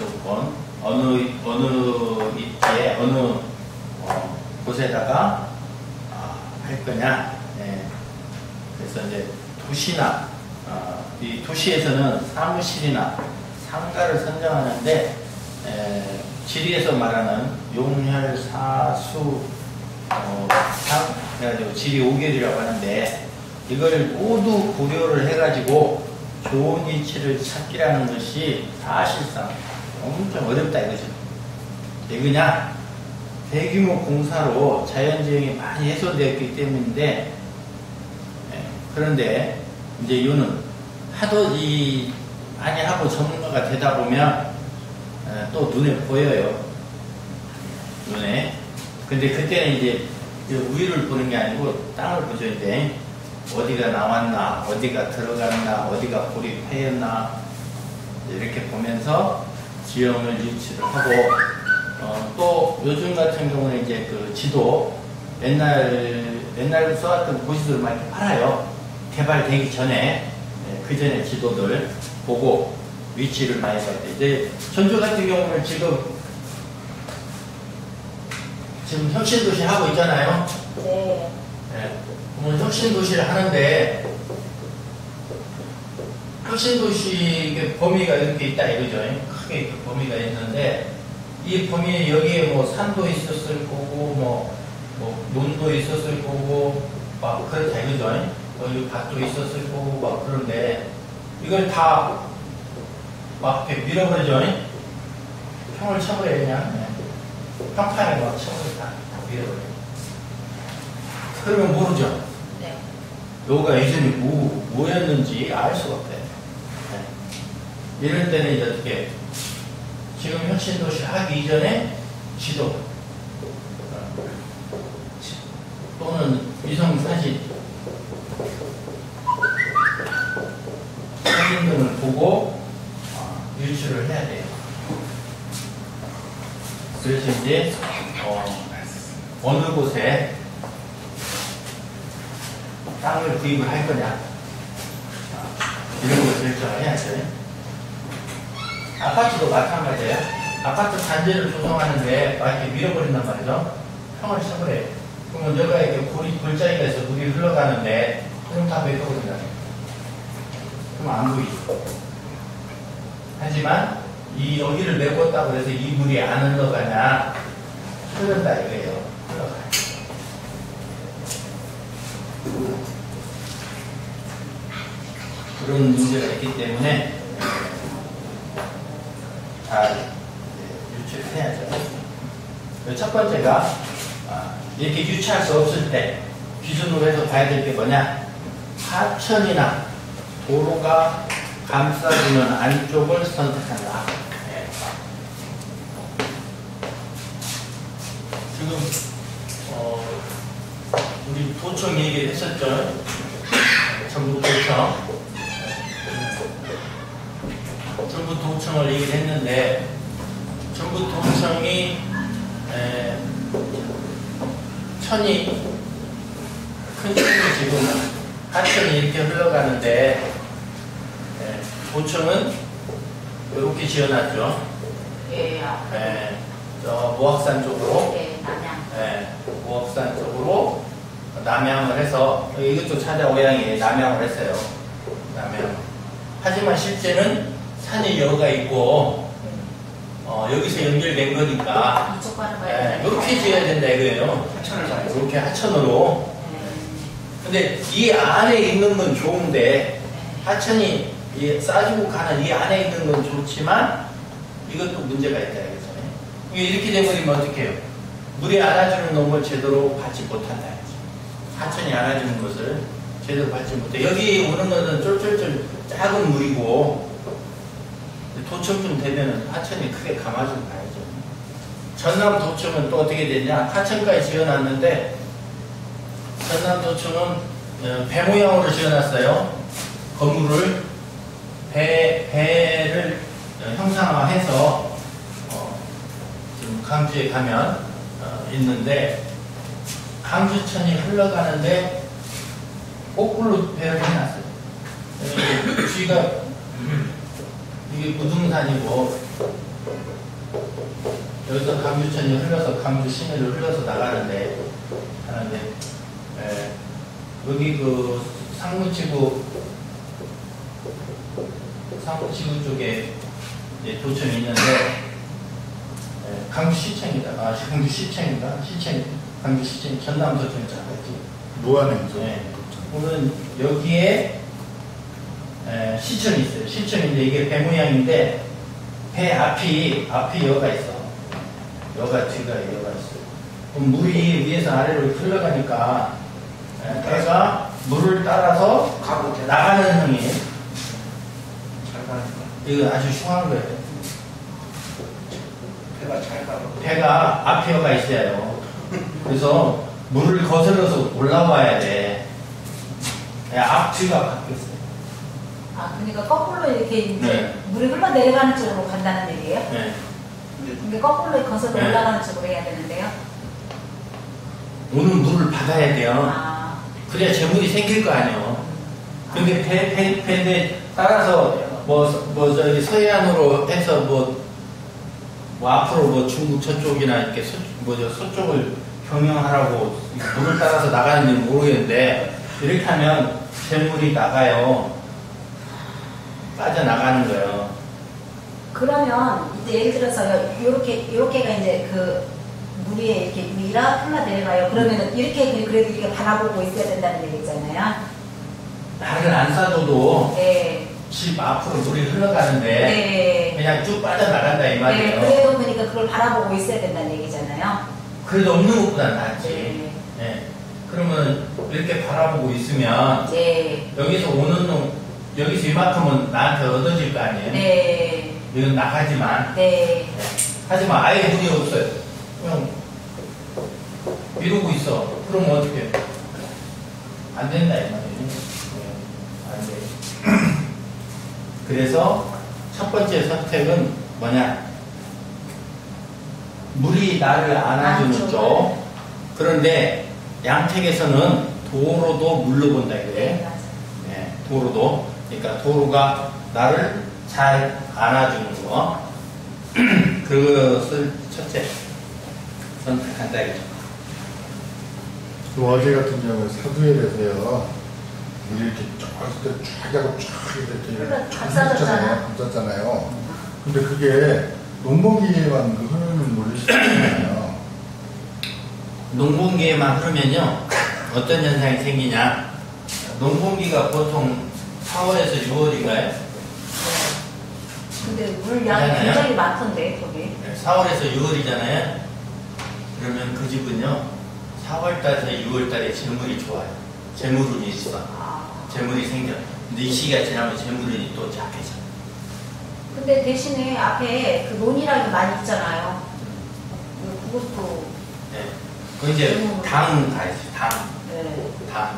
조건, 어느 입지에, 어느 곳에다가 할 거냐. 예. 그래서 이제 도시나, 이 도시에서는 사무실이나 상가를 선정하는데, 지리에서 말하는 용혈, 사수, 상, 그래가지고 지리 5결이라고 하는데, 이걸 모두 고려를 해가지고 좋은 위치를 찾기라는 것이 사실상 엄청 어렵다 이거죠. 왜 그러냐? 대규모 공사로 자연지형이 많이 훼손되었기 때문인데, 그런데 이제 이거는 하도 많이 하고 전문가가 되다 보면 또 눈에 보여요. 눈에. 근데 그때는 이제 위를 보는 게 아니고 땅을 보죠. 이제 어디가 나왔나, 어디가 들어갔나, 어디가 골이 패였나, 이렇게 보면서 지형을 유치를 하고, 또 요즘 같은 경우는 이제 그 지도, 옛날 써왔던 고지도를 많이 팔아요. 개발되기 전에, 그 전에 지도들 보고 위치를 많이 볼 때. 이제 전주 같은 경우는 지금 혁신도시 하고 있잖아요. 네. 혁신도시를 하는데, 혁신도시 범위가 이렇게 있다 이거죠. 크게 범위가 있는데, 이 범위에 여기에 뭐 산도 있었을 거고, 뭐 논도 있었을 거고, 막 그렇다 이거죠. 여기 밭도 있었을 거고, 막 그런데, 이걸 다 막 밀어버리죠. 평을 쳐버려요, 그냥. 평판에 막 쳐버려, 다 밀어버려요. 그러면 모르죠. 네. 여기가 예전에 뭐였는지 알 수가 없대요. 네. 이럴 때는 이제 어떻게, 지금 혁신도시 하기 이전에 지도, 또는 위성사진, 사진 등을 보고 유출을 해야 돼요. 그래서 이제, 어느 곳에 땅을 구입을 할 거냐, 이런 걸 결정을 해야죠. 아파트도 마찬가지예요. 아파트 단지를 조성하는데 막 이렇게 밀어버린단 말이죠. 평을 쳐버려요. 그러면 여기가 이렇게 골짜기가 있어 물이 흘러가는데, 그럼 다 메꿔버린다. 그럼 안 보이죠. 하지만 여기를 메꿨다고 해서 이 물이 안 흘러가냐? 흐른다 이거예요. 흘러가요. 그런 문제가 있기 때문에 잘 유치를 해야죠. 첫 번째가 이렇게 유치할 수 없을 때 기준으로 해서 봐야 될 게 뭐냐? 하천이나 도로가 감싸주는 안쪽을 선택한다. 네. 지금 우리 도청 얘기를 했었죠. 전북도청. 전북도청을 얘기를 했는데, 전북도청이 천이, 큰 천이 지금 하천이 이렇게 흘러가는데, 도청은 이렇게 지어놨죠. 예. 저 모악산 쪽으로. 네, 남양. 모악산 쪽으로 남양을 해서, 이것도 찾아 오양이 남양을 했어요. 남양. 하지만 실제는 산이 여기가 있고, 여기서 연결된 거니까, 이쪽 가는 거예요. 이렇게 지어야 된다 이거예요. 하천을 사 이렇게 하천으로. 근데 이 안에 있는 건 좋은데, 하천이 싸지고 가는 이 안에 있는 건 좋지만, 이것도 문제가 있다 이거죠. 이렇게 돼버리면 어떡해요? 물이 안아주는 놈을 제대로 받지 못한다. 하천이 안아주는 것을 제대로 받지 못해. 여기 오는 것은 쫄쫄쫄 작은 물이고, 도청쯤 되면은 하천이 크게 감아주고 가야죠. 전남 도청은 또 어떻게 되냐? 하천까지 지어놨는데, 전남 도청은 배 모양으로 지어놨어요. 건물을, 배를 형상화해서, 지금 강주에 가면, 있는데, 강주천이 흘러가는데, 거꾸로 배를 해놨어요. 뒤가, 이게 무등산이고, 여기서 강주천이 흘러서 강주 시내로 흘러서 나가는데 여기 그 상무지구 쪽에 이제 도청이 있는데 강주시청이다. 강주시청인가? 강주시청 전남도청이잖아. 무안행성. 네. 오늘 여기에 시청이 있어요. 시청인데 이게 배 모양인데 배 앞이 여가 있어. 여가 뒤가 여가 있어. 그럼 물이 위에서 아래로 흘러가니까 배가 물을 따라서 나가는 형이. 이거 아주 흉한 거예요. 배가 잘 가고. 배가 앞에 여가 있어요. 그래서 물을 거슬러서 올라와야 돼. 앞뒤가 바뀌었어요. 그러니까 거꾸로 이렇게 이제 네. 물이 흘러 내려가는 쪽으로 간다는 얘기예요? 네. 근데 거꾸로 거슬러 네. 올라가는 쪽으로 해야 되는데요? 오는 물을 받아야 돼요. 아, 그래야 재물이 생길 거 아니에요. 근데 배인데 따라서 저기 서해안으로 해서 앞으로 중국 저쪽이나 이렇게 서쪽을 경영하라고 물을 따라서 나가는지 모르겠는데 이렇게 하면 재물이 나가요. 빠져나가는 거예요. 그러면 이제 예를 들어서 요렇게가 이제 그 물이 이렇게 위라 흘러 내려가요. 그러면은 이렇게 그래도 이렇게 바라보고 있어야 된다는 얘기잖아요. 나를 안 쏴줘도 네. 집 앞으로 물이 흘러가는데 네. 그냥 쭉 빠져나간다 이 네. 말이에요. 그래도 그러니까 그걸 바라보고 있어야 된다는 얘기잖아요. 그래도 없는 것보다 낫지. 네. 네. 그러면 이렇게 바라보고 있으면 네. 여기서 오는 놈, 여기서 이만큼은 나한테 얻어질 거 아니에요? 네. 이건 나가지만. 네. 하지만 아예 물이 없어요. 그냥 이러고 있어. 그러면 어떻게 해? 안 된다 이 말이에요. 네. 안 돼. 그래서 첫 번째 선택은 뭐냐? 물이 나를 안아주는 쪽. 그런데 양택에서는 도로도 물로 본다 네. 이거예요. 맞아요. 네, 도로도. 그러니까 도로가 나를 잘 안아주는 거. 그것을 첫째 선택한다 이거죠. 그 어제 같은 경우에 사두엘에서요, 물이 이렇게 쫙 하고 쫙 이렇게 감싸졌잖아요. 감쌌잖아요. 근데 그게 농번기에만 흐르는 물이잖아요. 농번기에만 흐르면요 어떤 현상이 생기냐. 농번기가 보통 4월에서 6월인가요? 근데 물량이 괜찮아요? 굉장히 많던데 거기. 4월에서 6월이잖아요. 그러면 그 집은요 4월달에서 6월달에 재물이 좋아요. 재물운이 있어. 재물이 생겨. 근데 이 시기가 지나면 재물운이 또 약해져. 근데 대신에 앞에 그 논이랑이 많이 있잖아요. 그것도 네. 그 이제 당 가야지. 당. 네. 당.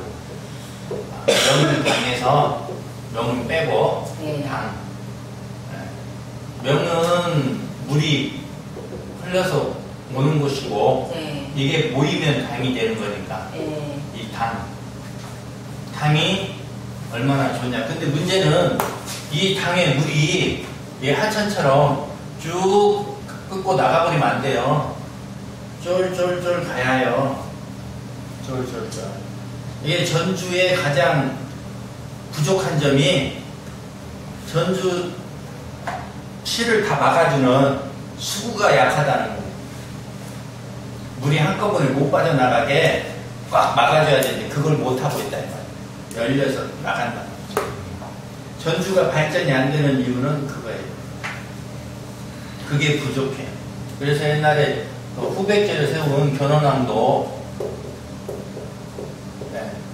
명을 당해서 명을 빼고 네. 당. 네. 명은 물이 흘려서 오는 곳이고 네. 이게 모이면 당이 되는 거니까 네. 이 당. 당이 얼마나 좋냐. 근데 문제는 이 당의 물이 이 하천처럼 쭉 끄고 나가버리면 안 돼요. 쫄쫄쫄 가야 해요. 쫄쫄쫄. 이게 전주의 가장 부족한 점이 전주 시를 다 막아주는 수구가 약하다는 거예요. 물이 한꺼번에 못 빠져나가게 꽉 막아줘야 되는데 그걸 못하고 있다 이 말이에요. 열려서 나간다. 전주가 발전이 안 되는 이유는 그거예요. 그게 부족해. 그래서 옛날에 후백제를 세운 견원왕도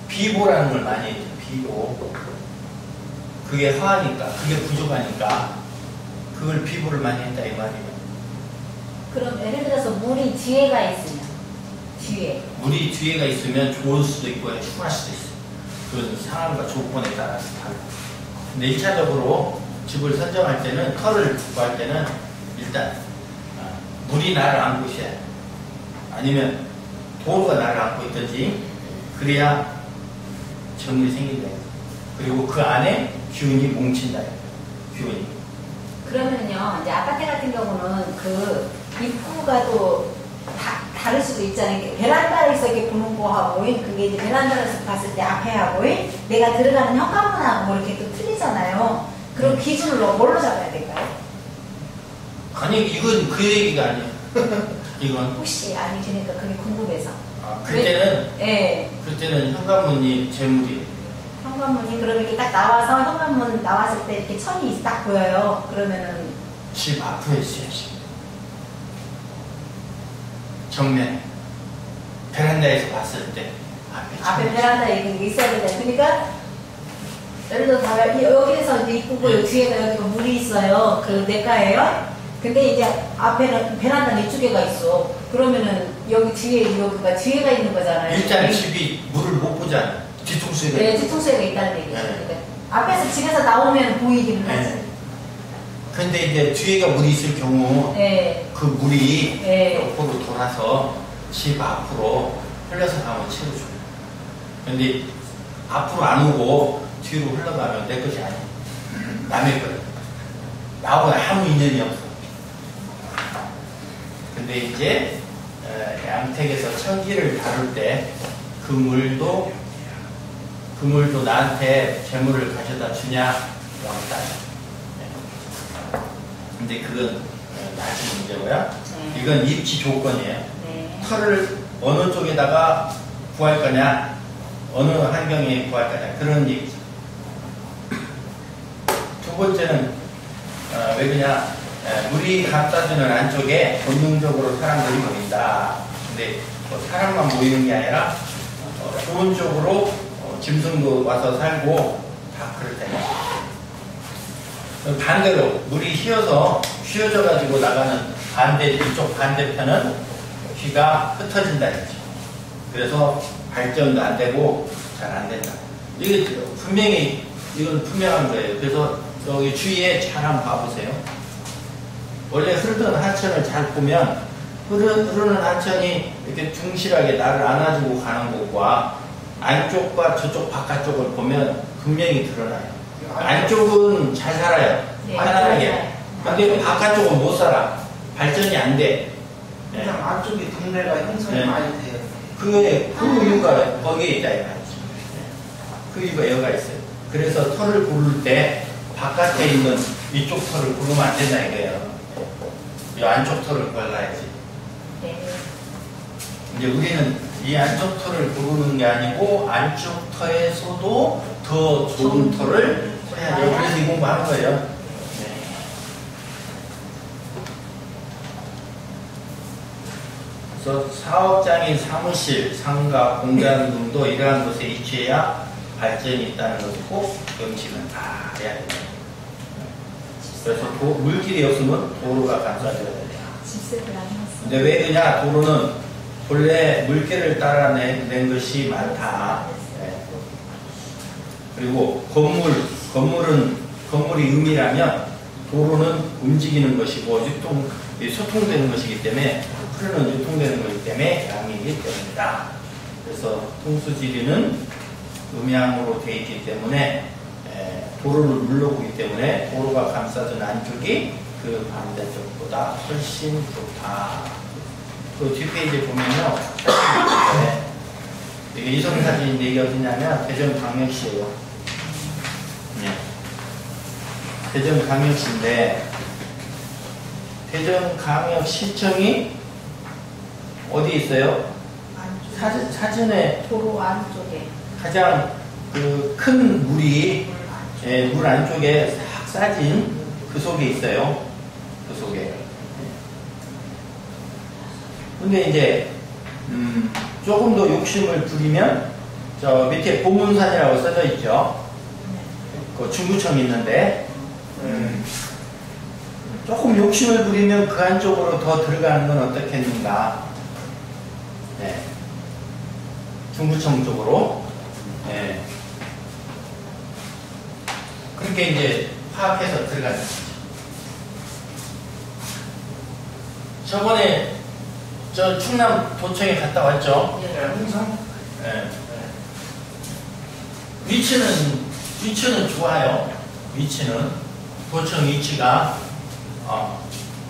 비보라는 걸 많이 했죠. 비보. 그게 허하니까, 그게 부족하니까 그걸 비보를 많이 했다 이 말이에요. 그럼 예를 들어서 물이 뒤에가 있으면 뒤에. 물이 뒤에가 있으면 좋을 수도 있고 흉할 수도 있어요. 그 상황과 조건에 따라서 달라. 근데 1차적으로 집을 선정할 때는 터를 구할 때는 일단 물이 나를 안고 있어야 돼. 아니면 도로가 나를 안고 있든지 그래야 정물이 생긴다. 그리고 그 안에 기운이 뭉친다. 기운이. 그러면요 이제 아파트 같은 경우는 그 입구가 또 다를 수도 있잖아요. 베란다에서 이렇게 보는 거하고 그게 이제 베란다에서 봤을 때 앞에 하고 내가 들어가는 현관문하고 뭐 이렇게 또 틀리잖아요. 그럼 기준을 뭘로 잡아야 될까요? 아니 이건 그 얘기가 아니에요. 이건 혹시 아니 그러니까 그게 궁금해서. 그때는 예. 그때는 현관문이 재물이에요. 현관문이 그러면 이렇게 딱 나와서 현관문 나왔을 때 이렇게 천이 딱 보여요. 그러면은 집 앞에 있어야지. 정면 베란다에서 봤을 때 앞에 베란다에 이게 있어야 된다. 그러니까 예를 들어서 여기에서 이제 입구고 뒤에가 여기가 물이 있어요. 그 내과예요. 근데 이제 앞에는 베란다는 이쪽에가 있어. 그러면은 여기 뒤에 여기가 뒤에가 있는 거잖아요. 일단 집이 물을 못 보잖아. 뒤통수에. 네, 뒤통수에가 있다는 얘기죠. 네. 그러니까 앞에서 집에서 나오면 보이기는 하지. 네. 근데 이제 뒤에가 물이 있을 경우 네. 그 물이 네. 옆으로 돌아서 집 앞으로 흘러서 가면 채워줘요. 근데 앞으로 안 오고 뒤로 흘러가면 내 것이 아니에요. 남의 거예요. 나하고 아무 인연이 없어. 근데 이제 양택에서 천기를 다룰 때 그 물도 나한테 재물을 가져다 주냐 왔다. 근데 그건 나중 문제고요. 네. 이건 입지 조건이에요. 네. 털을 어느 쪽에다가 구할 거냐, 어느 환경에 구할 거냐 그런 얘기죠. 두 번째는 왜 그러냐, 물이 감싸주는 안쪽에 본능적으로 사람들이 모인다. 근데 뭐 사람만 모이는 게 아니라 좋은 쪽으로 짐승도 와서 살고 다 그럴 때는 반대로 물이 휘어져 가지고 나가는 이쪽 반대편은 휘가 흩어진다 했죠. 그래서 발전도 안 되고 잘 안 된다. 이게 분명히 이건 분명한 거예요. 그래서 여기 주위에 잘 한번 봐보세요. 원래 흐르던 하천을 잘 보면 흐르는 하천이 이렇게 둥실하게 나를 안아주고 가는 것과 안쪽과 저쪽 바깥쪽을 보면 분명히 드러나요. 안쪽은 잘 살아요. 네, 편안하게. 근데 바깥쪽은 못 살아. 발전이 안 돼. 네. 그냥 안쪽에 동네가 형성이 네. 많이 돼요. 그 이유가 거기에 있다 이 말이죠. 그 이유가 여기가 있어요. 그래서 털을 고를 때 바깥에 있는 이쪽 털을 고르면 안 된다 이거예요. 이 안쪽 털을 골라야지. 네. 이제 우리는 이 안쪽 털을 고르는 게 아니고 안쪽 털에서도 더 좋은 털을 해야죠. 그래서 이 공부하는 거예요. 네. 그래서 사업장인 사무실, 상가, 공장 등도 이러한 곳에 위치해야 발전이 있다는 것을 꼭 명심을 다 해야 됩니다. 그래서 물길이 없으면 도로가 감싸져야 돼요. 집세를 안 했어. 근데 왜 그러냐? 도로는 본래 물길을 따라낸 것이 많다. 네. 그리고 건물이 의미라면 도로는 움직이는 것이고 소통되는 것이기 때문에 흐르는 유통되는 것이기 때문에 양이기 때문이다. 그래서 통수지리는 음양으로 되어 있기 때문에 도로를 물러보기 때문에 도로가 감싸준 안쪽이 그 반대쪽보다 훨씬 좋다. 그 뒷페이지에 보면요. 이게 이성사진 얘기 어디냐면 대전광역시예요. 네. 대전광역시인데 대전광역시청이 어디 있어요? 사진에 도로 안쪽에. 가장 그 큰 물이 물 안쪽에 싹 싸진 그 속에 있어요. 그 속에. 근데 이제 조금 더 욕심을 부리면 저 밑에 보문산이라고 써져 있죠. 그 중구청이 있는데 조금 욕심을 부리면 그 안쪽으로 더 들어가는 건 어떻겠는가. 네. 중구청 쪽으로. 네. 그렇게 이제 파악해서 들어가는 거죠. 저번에 저 충남 도청에 갔다 왔죠. 홍성? 네. 위치는 좋아요. 위치는 도청 위치가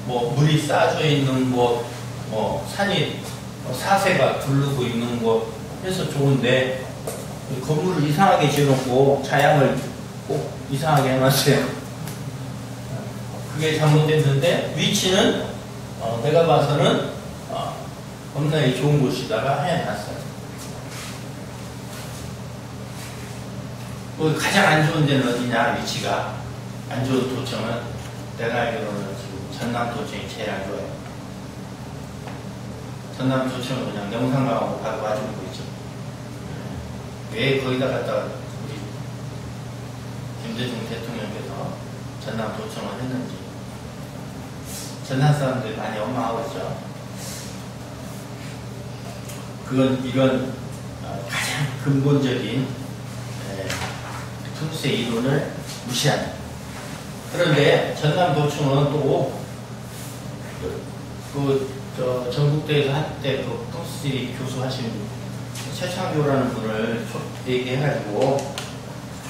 뭐 물이 쌓여져 있는 곳, 뭐 산이 사새가 두르고 있는 곳 해서 좋은데 건물을 이상하게 지어놓고 자양을 꼭 이상하게 해놨어요. 그게 잘못됐는데 위치는 내가 봐서는 엄청나게 좋은 곳이다가 해놨어요. 가장 안 좋은 데는 어디냐, 위치가. 안 좋은 도청은 내가 알기로는 지금 전남 도청이 제일 안 좋아요. 전남 도청은 그냥 영상강하고 바로 와주고 있죠. 왜 거기다 갖다가 우리 김대중 대통령께서 전남 도청을 했는지 전남 사람들이 많이 원망하고 있죠. 그건 이런 가장 근본적인 풍수의 이론을 무시하는. 그런데 전남도청은 또 전국대에서 한때 그 풍수지 교수 하신 최창조라는 분을 얘기해가지고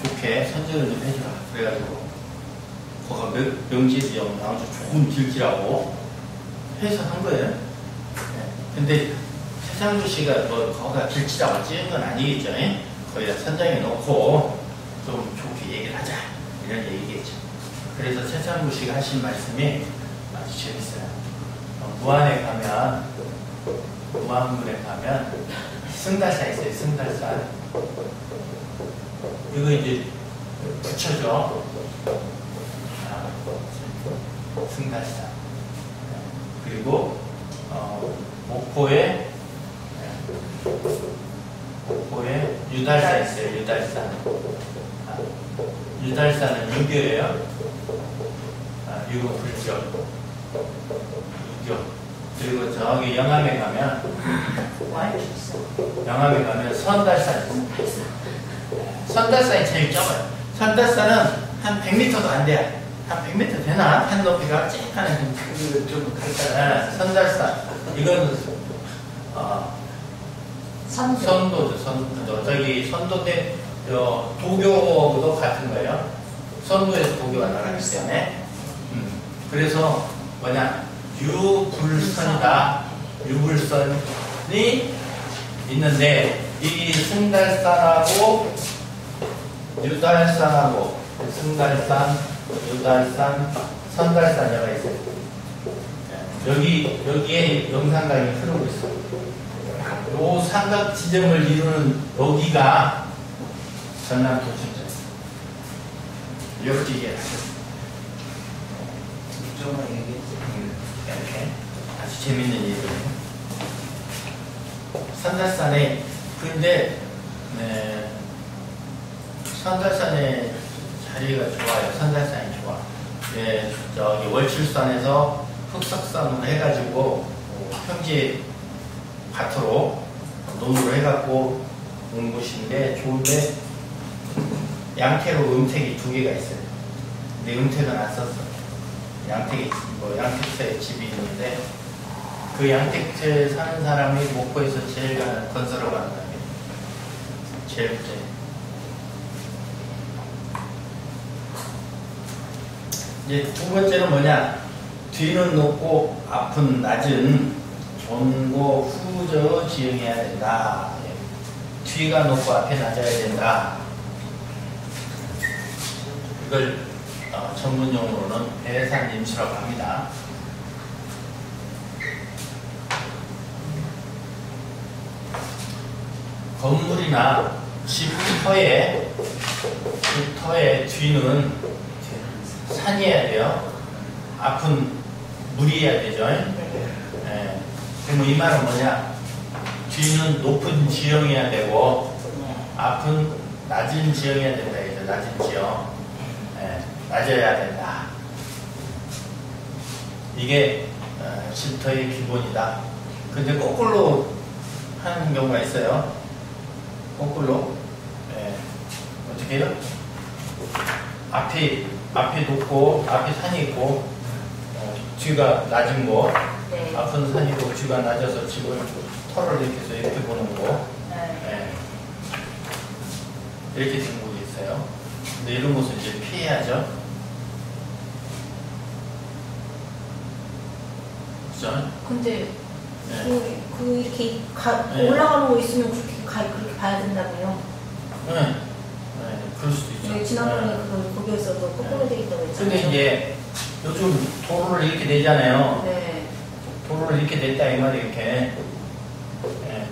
좋게 선전을 좀 해주라. 그래가지고 거기가 명지지역 아주 좋은 길지라고 해서 한 거예요. 근데 최창조 씨가 뭐 거기가 길지라고 찍은 건 아니겠죠. 거기다 선정해 놓고 좀 좋게 얘기를 하자 이런 얘기겠죠. 그래서 최창구 씨가 하신 말씀이 아주 재밌어요. 무안문에 가면 승달산 있어요. 승달산 이거 이제 붙여줘. 승달산 그리고 목포에 유달산 있어요. 유달산은 유교예요. 유교 불교. 그리고 저기 영암에 가면 선달산. 선달산이 제일 적어요. 선달산은 한 100m도 안 돼요. 한 100m 되나? 한 높이가 쨍하는 좀 갈까요? 선달산. 이건 선도죠. 저기 선도대 도교도 같은 거예요. 선도에서 도교가 나가기 때문에. 그래서 뭐냐, 유불선이다. 유불선이 있는데 이 승달산하고 유달산하고 승달산, 유달산, 선달산이가 있어요. 여기에 영산강이 흐르고 있어요. 요 삼각 지점을 이루는 여기가 전남 도청입니다. 이렇게 얘기했어요. 이렇게 아주 재밌는 얘기예요. 선달산에 근데 선달산의 자리가 좋아요. 선달산이 좋아. 저기 월출산에서 흑석산으로 해가지고 평지 밭으로 논으로 해갖고 온 곳인데 좋은데 양태로 음택이 2개가 있어요. 근데 음택은 안 썼어. 양택터에 집이 있는데 그 양택터에 사는 사람이 목포에서 제일 건설하고 가는 사람이에요. 제일 부자. 이제 두 번째는 뭐냐? 뒤는 높고 앞은 낮은 존고 후저 지형해야 된다. 뒤가 높고 앞에 낮아야 된다. 이걸 전문용어로는 배산임수라고 합니다. 건물이나 집 터의 뒤는 산이어야 돼요. 앞은 물이어야 되죠. 그럼 이 말은 뭐냐? 뒤는 높은 지형이어야 되고 앞은 낮은 지형이어야 된다. 이죠. 낮은 지형. 낮아야 된다. 이게 쉼터의 기본이다. 근데 거꾸로 하는 경우가 있어요. 거꾸로. 어떻게 해요? 앞이 높고 앞에 산이 있고 뒤가 낮은 거. 네. 앞은 산이고 뒤가 낮아서 집을 털을 이렇게 해서 이렇게 보는 거. 이렇게 된 곳이 있어요. 근데 이런 곳은 이제 피해야죠. 그죠? 근데 네. 그 이렇게 네. 올라가는 거 있으면 그렇게 봐야 된다고요. 네. 네. 그럴 수도 있죠. 네, 지난번에 네. 거기에서도 거꾸로 돼 있다고 했잖아요. 근데 이제 요즘 도로를 이렇게 내잖아요. 네. 도로를 이렇게 냈다 이 말이 이렇게. 예.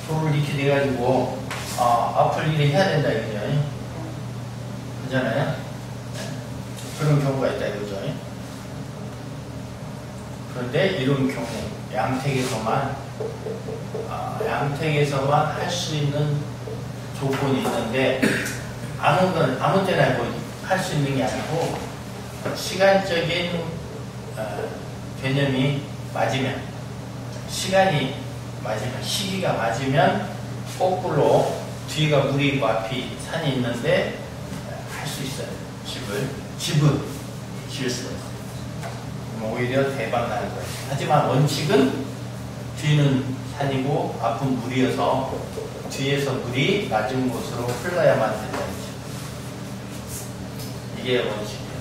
도로를 이렇게 내가지고 앞을 일을 해야 된다 이거죠. 그잖아요. 예. 그런 경우가 있다 이거죠. 그런데 이런 경우 양택에서만 할 수 있는 조건이 있는데 아무 때나 할 수 있는 게 아니고 시간적인 개념이 맞으면 시기가 맞으면 거꾸로 뒤가 물이 있고 앞이 산이 있는데 할 수 있어요. 집은 지을 수가 있어요. 오히려 대박 나는 거예요. 하지만 원칙은 뒤는 산이고 앞은 물이어서 뒤에서 물이 맞은 곳으로 흘러야만 된다는 거죠. 이게 원칙이에요.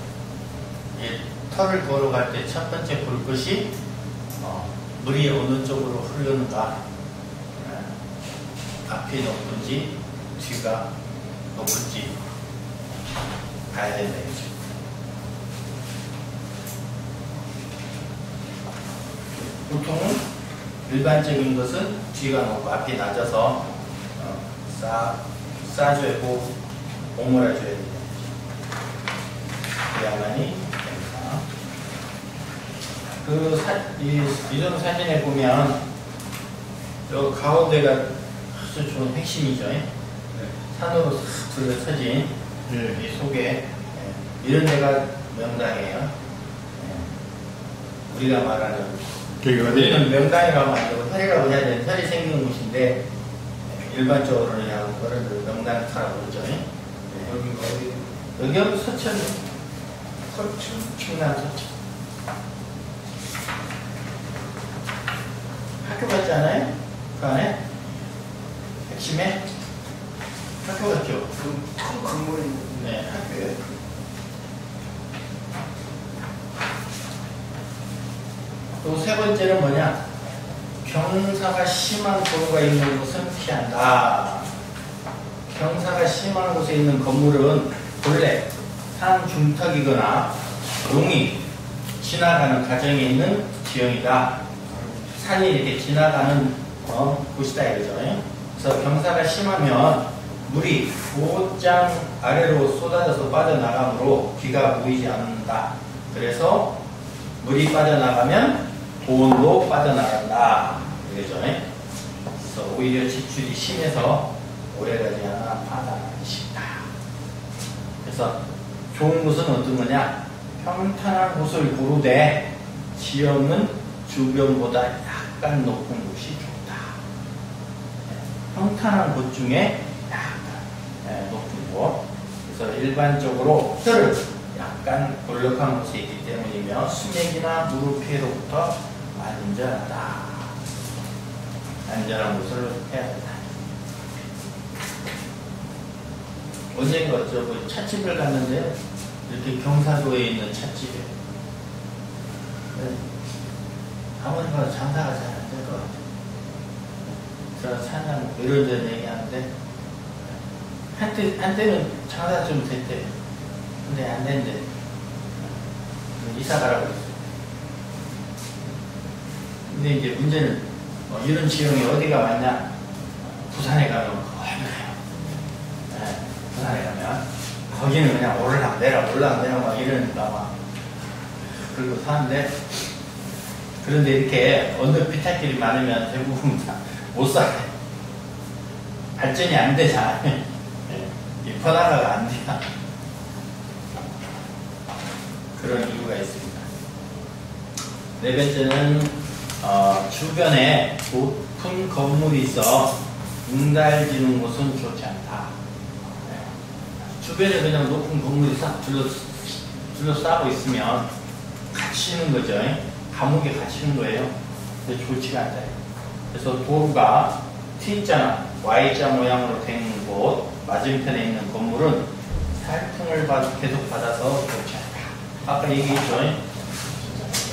이게 털을 걸어갈 때 첫 번째 볼 것이 물이 어느 쪽으로 흐르는가, 앞이 높은지 뒤가 높은지 봐야 된다 이거죠. 보통 일반적인 것은 뒤가 높고 앞이 낮아서 싸주고 오므라줘야 됩니다. 그래야만이 됩니다. 이런 사진에 보면 저 가운데가 아주 좋은 핵심이죠. 네. 산으로 싹 둘러서진 이 속에 이런 데가 명당이에요. 우리가 말하는 우리는 명당이라고 하죠. 혈이라고 해야 되는 혈이 생기는 곳인데 일반적으로는 그냥 그거를 명당터라고 그러죠. 여기 서천, 충남 서천. 학교 같지 않아요? 그 안에? 핵심에? 학교 같죠? 큰 건물이 네, 학교예요. 또 세 번째는 뭐냐? 경사가 심한 도로가 있는 곳은 피한다. 경사가 심한 곳에 있는 건물은 본래 산 중턱이거나 용이 지나가는 과정에 있는 지형이다. 산이 이렇게 지나가는 곳이다 이거죠. 그래서 경사가 심하면 물이 곧장 아래로 쏟아져서 빠져나가므로 비가 보이지 않는다. 그래서 물이 빠져나가면 돈도 빠져나간다. 이거죠. 그래서 오히려 지출이 심해서 오래가지 않아 파산하기 쉽다. 그래서 좋은 곳은 어떤 거냐? 평탄한 곳을 고르되 지형은 주변보다 약간 높은 곳이 좋다. 평탄한 곳 중에 약간 높은 곳. 그래서 일반적으로 혈을 약간 볼록한 곳에 있기 때문이며 수맥이나 무릎 피해로부터 안전하다. 안전한 곳을 해야 된다. 언젠가 찻집을 갔는데요. 이렇게 경사도에 있는 찻집에 아무리 봐도 장사가 잘 안 될 것 같아요. 제가 사냥 이런저런 얘기하는데 한때는 장사 좀 됐대요. 근데 안 된대. 이사 가라고 했어요. 근데 이제 문제는 이런 지형이 어디가 맞냐? 부산에 가면 거의 가요. 네, 부산에 가면 거기는 그냥 오르락 내락 막 이러니까 막 그리고 사는데 그런데 이렇게 언덕 비탈길이 많으면 대부분 못 살아요. 발전이 안 되잖아요. 이 퍼나가가 안 돼요. 그런 이유가 있습니다. 네 번째는 주변에 높은 건물이 있어 응달지는 곳은 좋지 않다. 주변에 그냥 높은 건물이 싹 둘러싸고 있으면 갇히는 거죠. 감옥에 갇히는 거예요. 근데 좋지가 않다. 그래서 도로가 T자나 Y자 모양으로 된 곳 맞은편에 있는 건물은 살풍을 계속 받아서 좋지 않다. 아까 얘기했죠.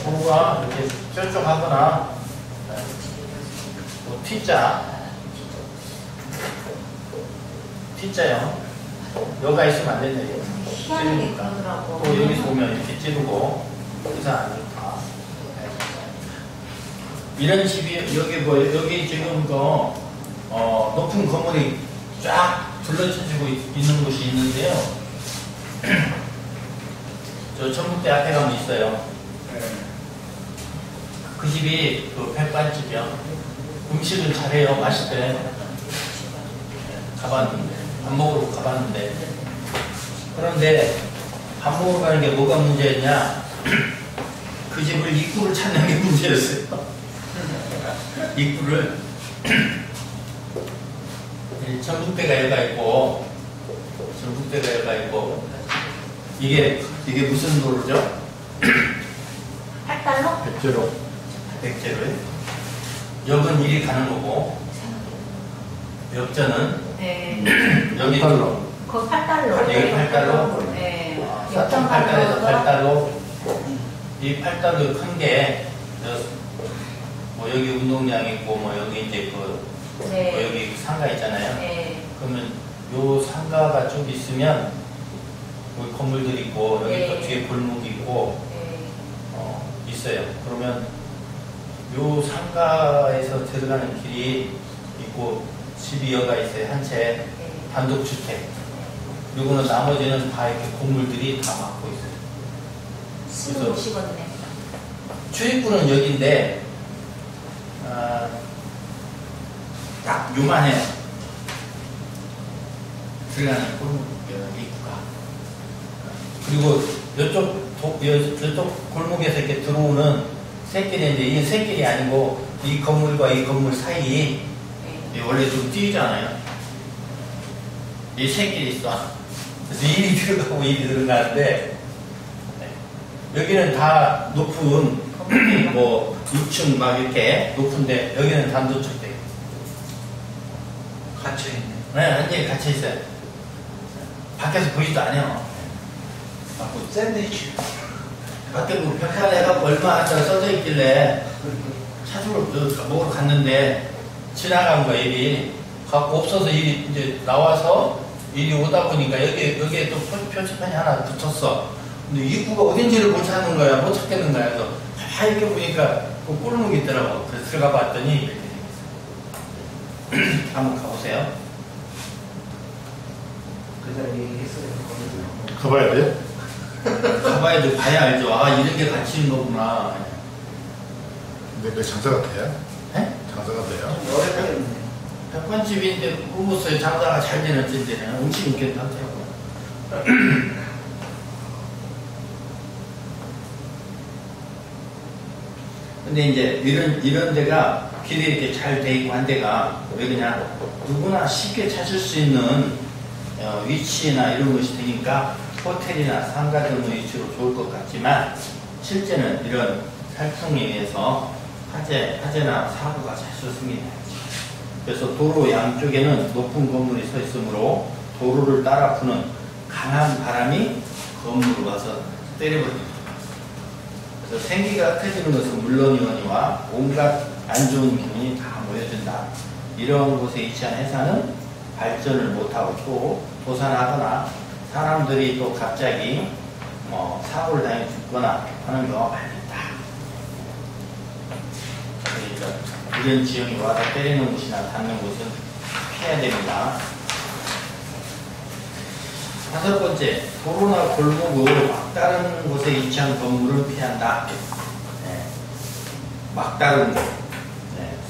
도로가 이렇게 뾰족하거나 뭐 T자형 여가 있으면 안 된다. 희한하게 그러더라고. 또 여기서 보면 이렇게 찌르고 그래서 안 좋다. 이런 집이 여기 뭐 여기 지금 높은 건물이 쫙 둘러쳐지고 있는 곳이 있는데요. 저 전북대 앞에 가면 있어요. 그 집이 그 백반집이요. 음식을 잘해요. 맛있대. 가봤는데 밥 먹으러 가봤는데 그런데 밥 먹으러 가는 게 뭐가 문제였냐? 그 집을 입구를 찾는 게 문제였어요. 입구를 전북대가 여가 있고 이게 무슨 도로죠? 8달러? 백제로요. 역은 이리 가는 거고 역전은 네. 여기 8달러. 그거 8달러. 여기 8달러? 네. 4.8달러에서 8달러. 이 8달러 큰 게 뭐 여기 운동장 있고 뭐 여기 이제 뭐 여기 상가 있잖아요. 네. 그러면 요 상가가 쭉 있으면 여기 건물들 있고 여기 또 뒤에 골목이 있고 있어요. 그러면 요 상가에서 들어가는 길이 있고 집이 여가 있어요. 한 채 단독주택. 요거는 나머지는 다 이렇게 건물들이 다 막고 있어요. 쓰는 곳이거든요. 출입구는 여기인데 딱 요만해요. 들어가는 골목 입구가. 그리고 이쪽 골목에서 이렇게 들어오는 쇳길인데 이 쇳길이 아니고 이 건물과 이 건물 사이 원래 좀 띄잖아요. 이 쇳길이 있어. 그래서 일이 들어가고 일이 들어가는데 여기는 다 높은 뭐 6층 막 이렇게 높은데 여기는 단독주택. 갇혀있네. 네, 완전히 갇혀 있어요. 밖에서 보이지도 않아요. 뭐 샌드위치. 밖에 뭐 벽판에 해갖고 얼마 한다고 써져 있길래 찾으러 먹으러 갔는데 지나간 거야 일이. 갖고 없어서 일이 이제 나와서 일이 오다 보니까 여기에 또 표지판이 하나 붙었어. 근데 입구가 어딘지를 못 찾는 거야. 못 찾겠는 거야. 그래서 다 이렇게 보니까 그 꼴목이 있더라고. 그래서 들어가 봤더니 이렇게 생겼어. 한번 가보세요. 그 자리에 있어요. 가봐야 돼요? 가봐야 돼. 봐야 알죠. 아, 이런 게 갇히는 거구나. 근데 그게 장사가 돼요? 네? 장사가 돼요? 오래 걸렸네. 백반집인데 모르겠어요. 장사가 잘 되는 집들은 음식이 괜찮더라고요. 근데 이제 이런 데가 길이 이렇게 잘 돼 있고 한 데가 왜 그냥 누구나 쉽게 찾을 수 있는 위치나 이런 것이 되니까 호텔이나 상가 등 위치로 좋을 것 같지만 실제는 이런 살풍에 의해서 화재나 사고가 자주 생깁니다. 그래서 도로 양쪽에는 높은 건물이 서 있으므로 도로를 따라 부는 강한 바람이 건물을 와서 때려버립니다. 그래서 생기가 터지는 것은 물론이거니와 온갖 안 좋은 기운이 다 모여든다. 이런 곳에 위치한 회사는 발전을 못하고 또 도산하거나 사람들이 또 갑자기 사고를 당해 죽거나 하는 경우가 많이 있다. 그러니까 이런 지형이 와서 때리는 곳이나 닿는 곳은 피해야 됩니다. 5번째, 도로나 골목을 막다른 곳에 위치한 건물을 피한다. 막다른 곳.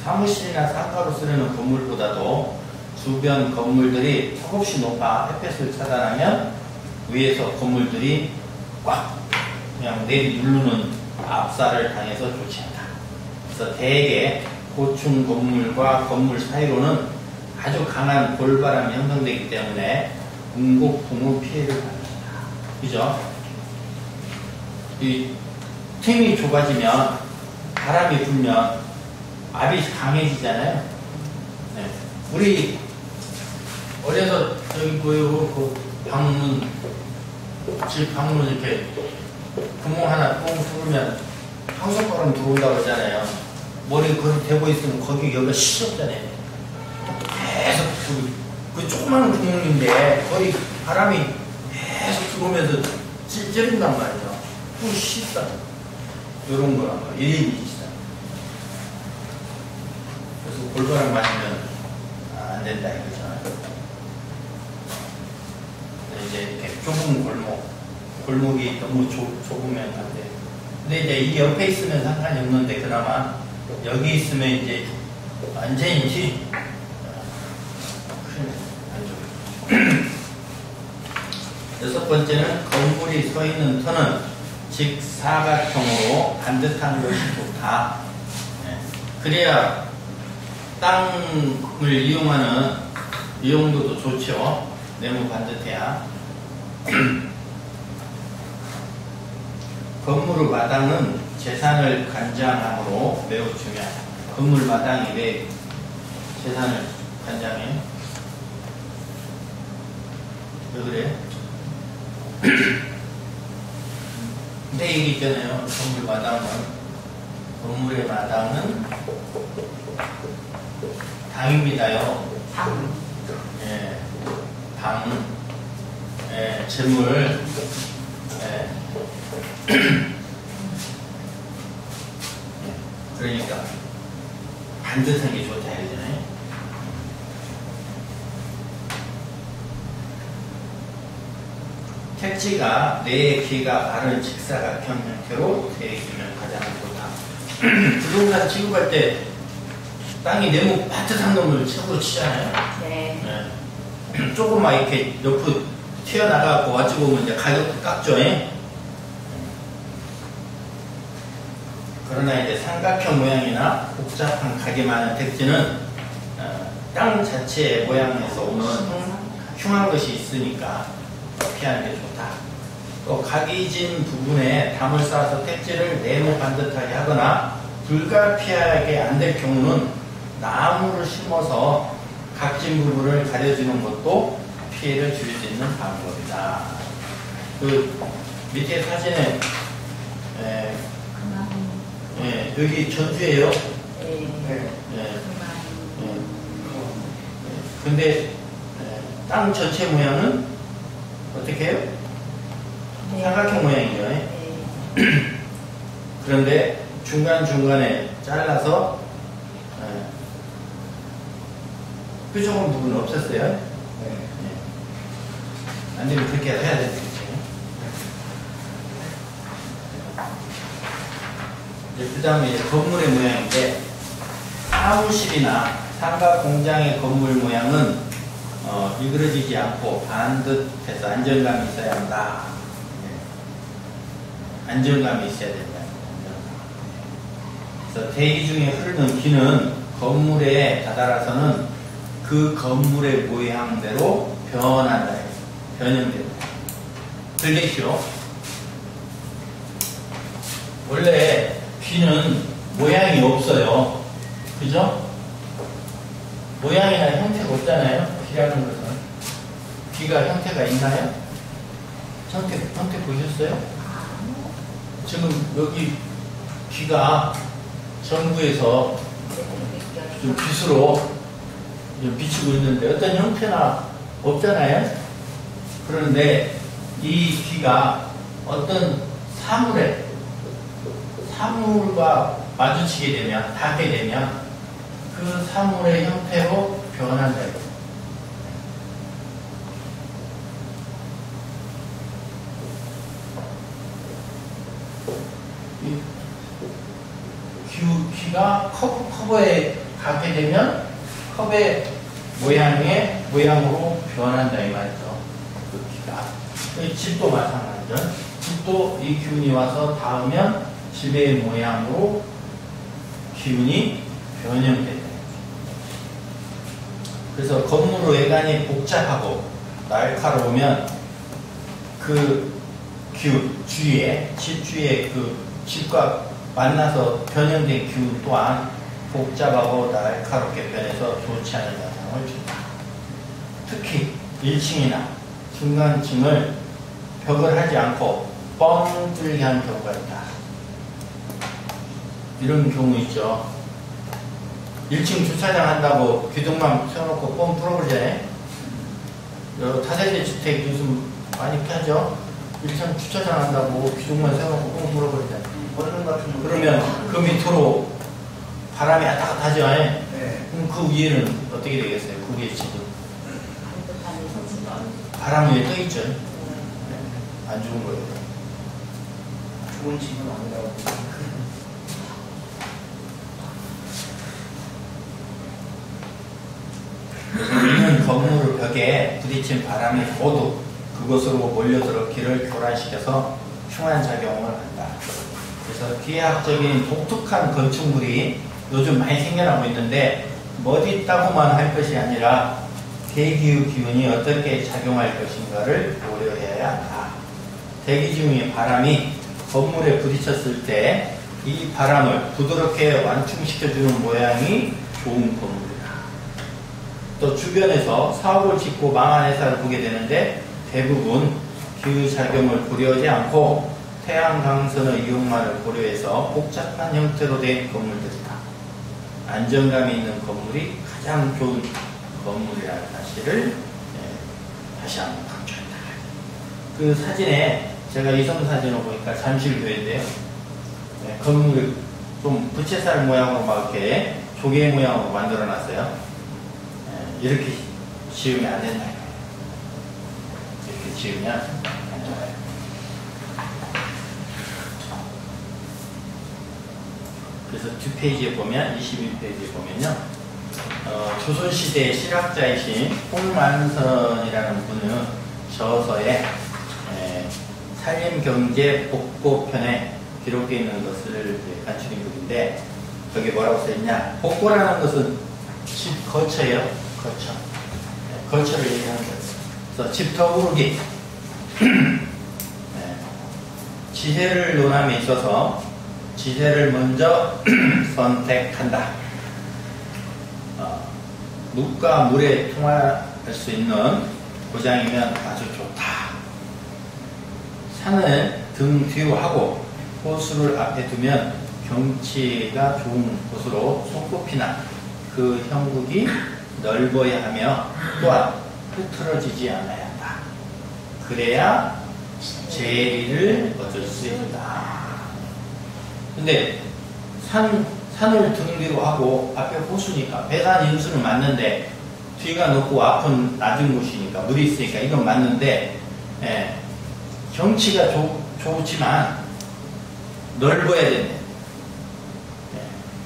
사무실이나 상가로 쓰려는 건물보다도 주변 건물들이 턱없이 높아 햇볕을 차단하면 위에서 건물들이 꽉 그냥 내리 누르는 압살을 당해서 좋지 않다. 그래서 대개 고층 건물과 건물 사이로는 아주 강한 볼바람이 형성되기 때문에 운곡풍의 피해를 받는다. 그죠? 이 틈이 좁아지면 바람이 불면 압이 강해지잖아요. 네. 우리 어려서 저기 보이고 그 방문 집 방문 이렇게 구멍 하나 뻥 뚫으면 황소바람 들어온다고 그러잖아요. 머리 그렇게 대고 있으면 거기 여기가 시렵잖아요. 계속 그 조그마한 구멍인데 거의 바람이 계속 들어오면서 찌른단 말이죠. 또 씻다. 요런 거란 말이에요. 일일이시다. 그래서 골바람 맞으면 안 된다 이거죠. 이제 이렇게 좁은 골목이 너무 좁으면 안 돼요. 근데 이제 이 옆에 있으면 상관이 없는데 그나마 여기 있으면 이제 완전히 안 좋아요. 여섯 번째는 건물이 서 있는 터는 즉 사각형으로 반듯한 것이 좋다. 네. 그래야 땅을 이용하는 이용도도 좋죠. 네모 반듯해야. 건물 마당은 재산을 관장함으로 매우 중요하다. 건물 마당이 왜 재산을 관장해요? 왜 그래? 근데 얘기 있잖아요. 건물의 마당은 당입니다요. 예, 당, 예, 재물, 예. 그러니까 반듯한 게 좋다 이러잖아요. 택지가 내 귀가 바른 직사각형 형태로 되어 있으면 가장 좋다. 부동산 취급할 때 땅이 네모 반듯한 놈을 최고로 치잖아요. 네. 네. 조금만 이렇게 옆으로 튀어나가고 와지고 오면 이제 가격도 깎죠. 그러나 이제 삼각형 모양이나 복잡한 각이 많은 택지는 땅 자체의 모양에서 오는 흉한 것이 있으니까 피하는 게 좋다. 또 각이 진 부분에 담을 쌓아서 택지를 네모 반듯하게 하거나 불가피하게 안 될 경우는 나무를 심어서 각진 부분을 가려주는 것도 피해를 줄 수 있는 방법이다. 그 밑에 사진에 여기 전주예요. 네. 근데 땅 전체 모양은 어떻게 해요? 네. 삼각형 모양이죠. 네. 그런데 중간중간에 잘라서 뾰족한 부분은 없었어요. 안 되면 그렇게 해야 되겠죠. 그 다음에 건물의 모양인데, 사무실이나 상가 공장의 건물 모양은 미끄러지지 않고 반듯해서 안정감이 있어야 한다. 안정감이 있어야 된다. 그래서 대기 중에 흐르는 기는 건물에 다다라서는 그 건물의 모양대로 변한다. 변형된다. 들리시오? 원래 귀는 모양이 없어요. 그죠? 모양이나 형태가 없잖아요. 귀라는 것은. 귀가 형태가 있나요? 형태 보셨어요? 지금 여기 귀가 전구에서 좀 빛으로 비치고 있는데 어떤 형태나 없잖아요. 그런데 이 귀가 어떤 사물과 마주치게 되면, 닿게 되면 그 사물의 형태로 변한다. 귀가 커브에 닿게 되면 컵의 모양으로 변한다 이 말이죠. 그 귀가. 집도 마찬가지죠. 집도 이 기운이 와서 닿으면 집의 모양으로 기운이 변형된다. 그래서 건물 외관이 복잡하고 날카로우면 그 기운 주위에, 집 주위에 그 집과 만나서 변형된 기운 또한 복잡하고 날카롭게 변해서 좋지 않은 영향을 준다. 특히 1층이나 중간층을 벽을 하지 않고 뻥 뚫게 하는 경우가 있다. 이런 경우 있죠. 1층 주차장 한다고 기둥만 세워놓고 뻥 뚫어버리잖아요. 타세대 주택 요즘 많이 하죠. 1층 주차장 한다고 기둥만 세워놓고 뻥 뚫어버리잖아요. 원룸 같은 거. 그러면 그 밑으로 바람이 왔다 갔다 하죠. 네. 그럼 그 위에는 어떻게 되겠어요? 그 위에 지금 반듯한 소지가. 바람 위에 떠 있죠. 안 좋은 거예요. 좋은 집은 아니라고. 있는 건물 벽에 부딪힌 바람이 모두 그곳으로 몰려들어 길을 교란시켜서 흉한 작용을 한다. 그래서 기하학적인 독특한 건축물이 요즘 많이 생겨나고 있는데 멋있다고만 할 것이 아니라 대기의 기운이 어떻게 작용할 것인가를 고려해야 한다. 대기 중의 바람이 건물에 부딪혔을 때 이 바람을 부드럽게 완충시켜주는 모양이 좋은 건물이다. 또 주변에서 사업을 짓고 망한 회사를 보게 되는데 대부분 기후작용을 고려하지 않고 태양광선의 이용만을 고려해서 복잡한 형태로 된 건물들이다. 안정감이 있는 건물이 가장 좋은 건물이라는 사실을 다시 한번 강조한다. 그 사진에 제가 이성 사진을 보니까 잠실교회인데요. 건물을 좀 부채살 모양으로 막 이렇게 조개 모양으로 만들어 놨어요. 이렇게 지으면 안 된다. 이렇게 지으면 안 좋아요. 그래서 뒷페이지에 보면 21페이지에 보면요. 조선시대 실학자이신 홍만선이라는 분은 저서에 산림경제 복고편에 기록되어 있는 것을 간추린 글인데 저기 뭐라고 써있냐. 복고라는 것은 집 거처예요. 거처. 거처를 얘기하는 거예요. 그래서 집 더부르기. 지혜를 논함에 있어서 지혜를 먼저 선택한다. 묵과 물에 통할 수 있는 고장이면 아주 좋다. 산을 등 뒤로 하고 호수를 앞에 두면 경치가 좋은 곳으로 손꼽히나 그 형국이 넓어야 하며 또한 흐트러지지 않아야 한다. 그래야 재리를 얻을 수 있다. 근데 산을 등 뒤로 하고 앞에 호수니까 배산 인수는 맞는데 뒤가 높고 앞은 낮은 곳이니까 물이 있으니까 이건 맞는데 경치가 좋지만 넓어야 된대.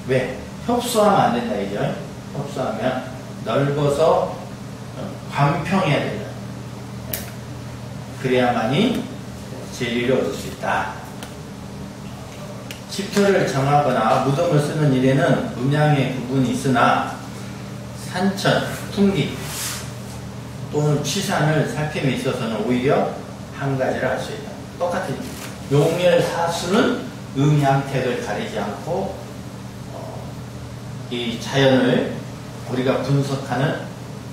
왜? 협소하면 안 된다 이죠? 협소하면 넓어서 관평해야 된다. 그래야만이 재리를 얻을 수 있다. 집터를 정하거나 무덤을 쓰는 일에는 음양의 구분이 있으나 산천, 풍기 또는 취산을 살핌에 있어서는 오히려 한 가지를 할 수 있다. 똑같은 용열사수는 음양택을 가리지 않고 이 자연을 우리가 분석하는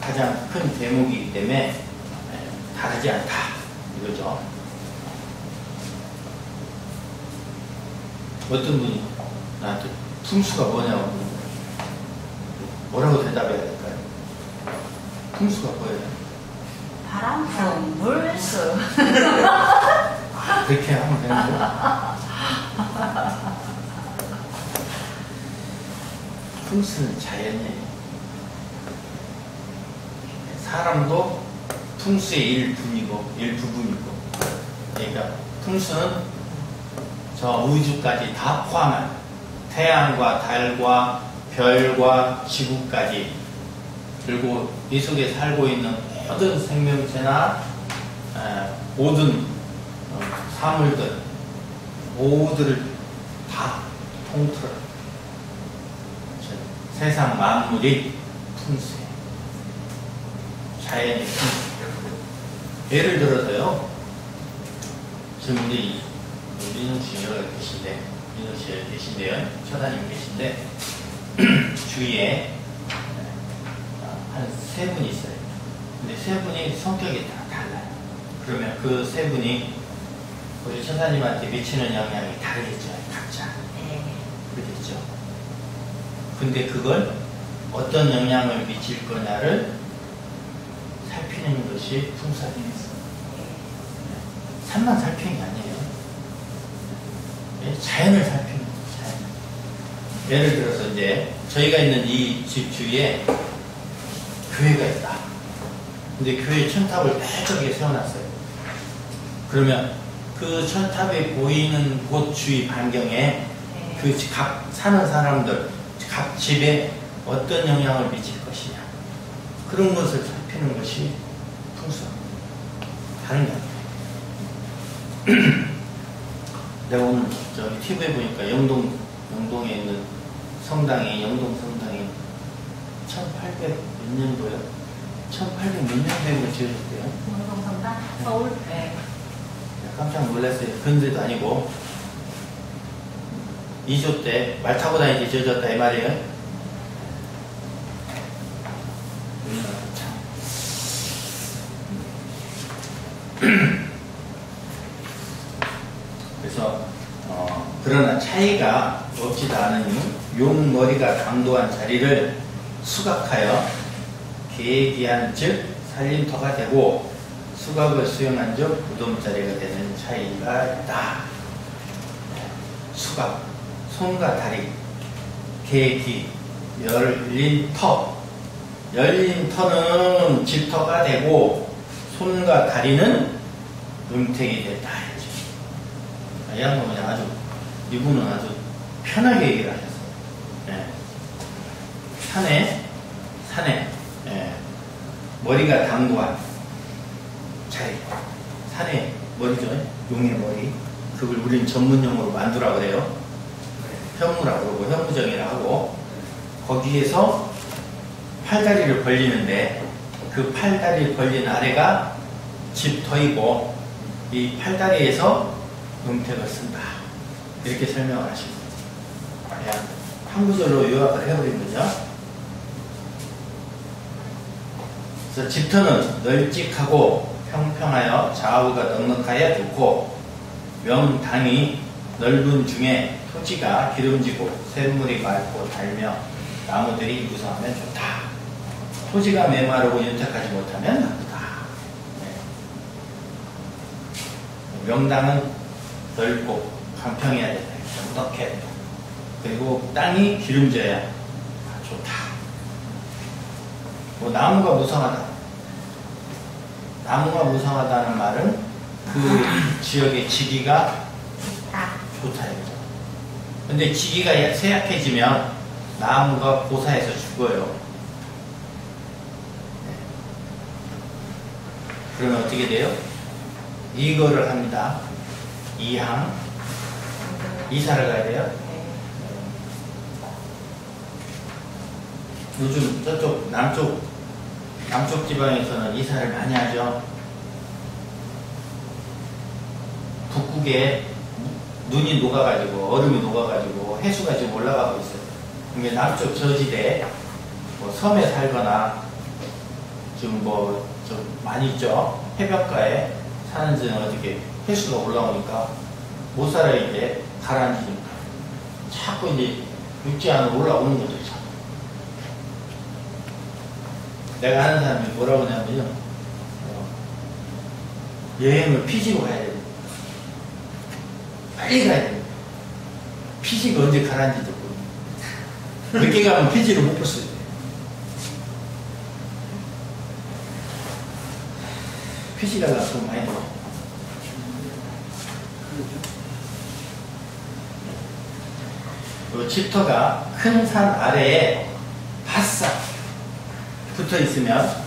가장 큰 대목이기 때문에 다르지 않다 이거죠. 어떤 분이 나한테 풍수가 뭐냐고 뭐라고 대답해야 될까요? 풍수가 뭐예요? 바람, 물수. 그렇게 하면 되는 거예요? 풍수는 자연이에요. 사람도 풍수의 일부분이고 그러니까 풍수는 저 우주까지 다 포함한 태양과 달과 별과 지구까지 그리고 이 속에 살고 있는 모든 생명체나 모든 사물들 모두를 다 통틀어 세상 만물이 풍수예요. 자연의 풍수. 예를 들어서요. 지금 우리 민우 씨가 계신데, 민우 씨 계신데요. 처다님 계신데 주위에 한 세 분이 있어요. 근데 세 분이 성격이 다 달라요. 그러면 그 세 분이 우리 천사님한테 미치는 영향이 다르겠죠, 각자. 네. 그렇죠. 그죠? 근데 그걸 어떤 영향을 미칠 거냐를 살피는 것이 풍수학이었어. 산만 살피는 게 아니에요. 자연을 살피는 거예요. 자연. 예를 들어서 이제 저희가 있는 이 집 주위에 교회가 있다. 근데 교회 천탑을 빼쪽에 세워놨어요. 그러면 그 천탑에 보이는 곳 주위 반경에 그 각 사는 사람들, 각 집에 어떤 영향을 미칠 것이냐. 그런 것을 살피는 것이 풍수학. 다른 게 아니에요. 내가 오늘 저기 TV에 보니까 영동에 있는 성당이, 영동 성당이 1800 몇 년도요? 1800 몇 년도에 지어졌대요? 영동성당? 서울? 네. 깜짝 놀랐어요. 근데도 아니고 2조 때 말 타고 다니게 지어졌다 이 말이에요. 그래서 그러나 차이가 없지도 않으니 용머리가 강도한 자리를 수각하여 계기한 즉 살림터가 되고 수각을 수용한 즉 무덤자리가 되는 차이가 있다. 수각, 손과 다리, 계기, 열린 터. 열린 터는 집터가 되고 손과 다리는 음택이 됐다. 이 양반은 아주, 이분은 아주 편하게 얘기를 하셨어요. 예. 산에, 예. 머리가 당도한 자리. 산에 머리죠. 용의 머리. 그걸 우린 전문용어로 만두라고 그래요. 현무라고 그러고, 현무정이라고 하고, 거기에서 팔다리를 벌리는데, 그 팔다리 벌린 아래가 집터이고, 이 팔다리에서 음택을 쓴다. 이렇게 설명을 하십니다. 그냥 한 구절로 요약을 해버린 거죠. 그래서 집터는 널찍하고 평평하여 좌우가 넉넉하여 좋고 명당이 넓은 중에 토지가 기름지고 샘물이 맑고 달며 나무들이 무성하면 좋다. 토지가 메마르고 윤택하지 못하면 나쁘다. 명당은 넓고 간평해야 된다. 넉넉해. 그리고 땅이 기름져야 좋다. 뭐 나무가 무성하다. 나무가 무성하다는 말은 그 지역의 지기가 좋다. 근데 지기가 쇠약해지면 나무가 고사해서 죽어요. 그러면 어떻게 돼요? 이거를 합니다. 이항. 이사를 가야 돼요. 요즘 저쪽 남쪽 지방에서는 이사를 많이 하죠. 북극에 눈이 녹아가지고 얼음이 녹아가지고 해수가 지금 올라가고 있어요. 근데 남쪽 저지대 뭐 섬에 살거나 지금 뭐 좀 많이 있죠. 해변가에 사는 데는 어떻게 해수가 올라오니까 못 살아야 이제 가라앉으니까 자꾸 이제 육지 안으로 올라오는 거죠. 자꾸. 내가 아는 사람이 뭐라고 하냐면요. 여행을 피지로 가야 돼요. 빨리 가야 돼요. 피지가 언제 가라앉을지 모르고 늦게 가면 피지를 못 볼 수 있어요. 피지가 좀 많이 들어. 그 집터가 큰 산 아래에 바싹 붙어 있으면